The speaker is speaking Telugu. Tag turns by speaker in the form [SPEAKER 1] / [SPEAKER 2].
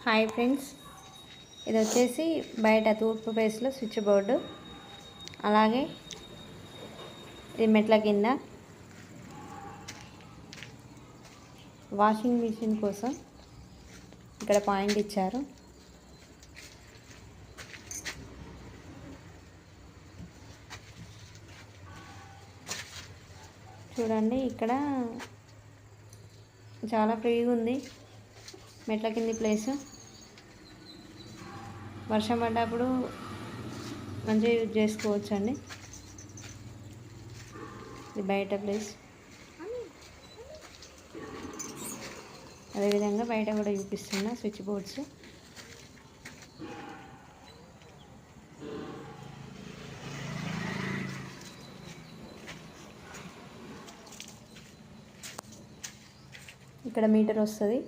[SPEAKER 1] హాయ్ ఫ్రెండ్స్, ఇది వచ్చేసి బయట తూర్పు ఫేస్లో స్విచ్ బోర్డు. అలాగే ఇది మెట్ల కింద వాషింగ్ మిషన్ కోసం ఇక్కడ పాయింట్ ఇచ్చారు. చూడండి, ఇక్కడ చాలా ఫ్రీగా ఉంది మెట్ల కింది ప్లేసు. వర్షం పడ్డప్పుడు మంచిగా యూజ్ చేసుకోవచ్చండి. ఇది బయట ప్లేస్. అదేవిధంగా బయట కూడా చూపిస్తున్నా స్విచ్ బోర్డ్స్. ఇక్కడ మీటర్ వస్తుంది.